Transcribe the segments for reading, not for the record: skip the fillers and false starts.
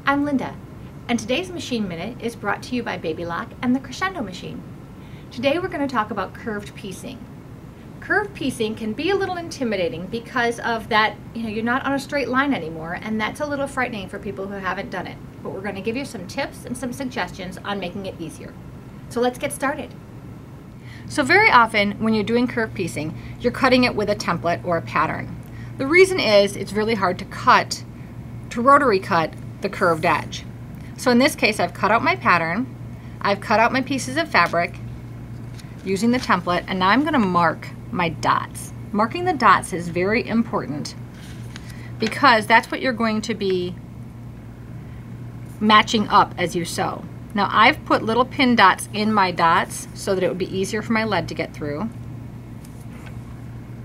I'm Linda, and today's Machine Minute is brought to you by Baby Lock and the Crescendo machine. Today we're going to talk about curved piecing. Curved piecing can be a little intimidating because of that, you're not on a straight line anymore, and that's a little frightening for people who haven't done it. But we're going to give you some tips and some suggestions on making it easier. So let's get started. So very often when you're doing curved piecing, you're cutting it with a template or a pattern. The reason is it's really hard to rotary cut the curved edge. So in this case, I've cut out my pattern, I've cut out my pieces of fabric using the template, and now I'm going to mark my dots. Marking the dots is very important because that's what you're going to be matching up as you sew. Now I've put little pin dots in my dots so that it would be easier for my lead to get through.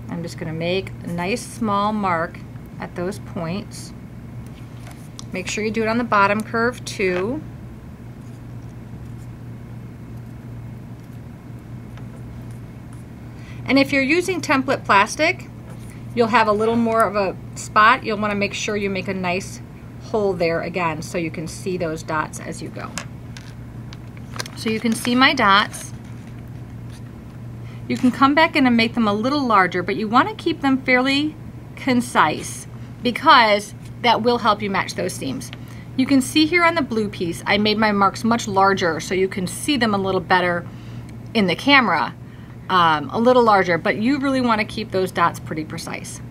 I'm just going to make a nice small mark at those points. Make sure you do it on the bottom curve too. And if you're using template plastic, you'll have a little more of a spot. You'll want to make sure you make a nice hole there again so you can see those dots as you go. So you can see my dots. You can come back in and make them a little larger, but you want to keep them fairly concise because that will help you match those seams. You can see here on the blue piece, I made my marks much larger so you can see them a little better in the camera, a little larger, but you really want to keep those dots pretty precise.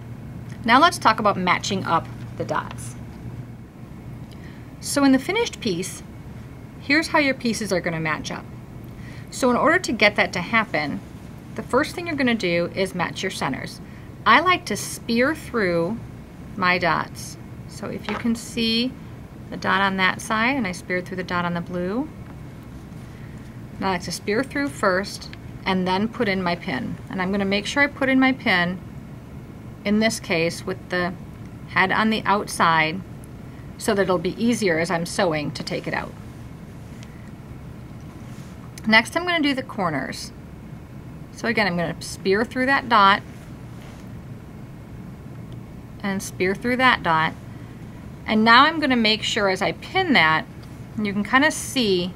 Now let's talk about matching up the dots. So in the finished piece, here's how your pieces are going to match up. So in order to get that to happen, the first thing you're going to do is match your centers. I like to spear through my dots. So if you can see the dot on that side, and I speared through the dot on the blue. Now I like to spear through first and then put in my pin. And I'm going to make sure I put in my pin, in this case with the head on the outside, so that it'll be easier as I'm sewing to take it out. Next I'm going to do the corners. So again, I'm going to spear through that dot and spear through that dot. And now I'm going to make sure as I pin that, you can kind of see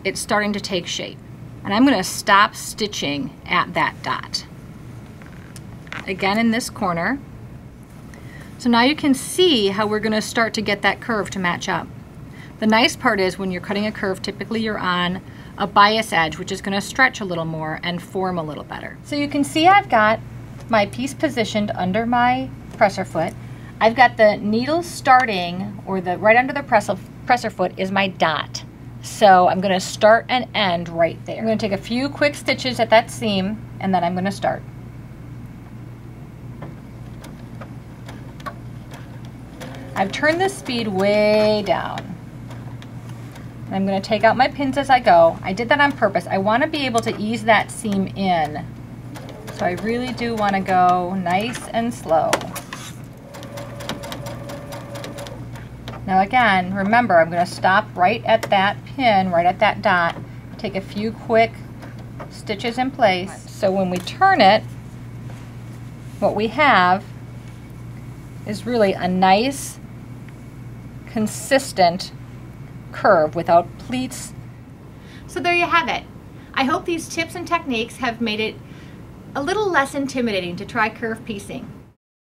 it's starting to take shape. And I'm going to stop stitching at that dot. Again in this corner. So now you can see how we're going to start to get that curve to match up. The nice part is when you're cutting a curve, typically you're on a bias edge, which is going to stretch a little more and form a little better. So you can see I've got my piece positioned under my presser foot. I've got the needle starting, or right under the presser foot is my dot. So I'm going to start and end right there. I'm going to take a few quick stitches at that seam, and then I'm going to start. I've turned the speed way down. I'm going to take out my pins as I go. I did that on purpose. I want to be able to ease that seam in. So I really do want to go nice and slow. Now again, remember, I'm going to stop right at that pin, right at that dot, take a few quick stitches in place. So when we turn it, what we have is really a nice, consistent curve without pleats. So there you have it. I hope these tips and techniques have made it a little less intimidating to try curved piecing.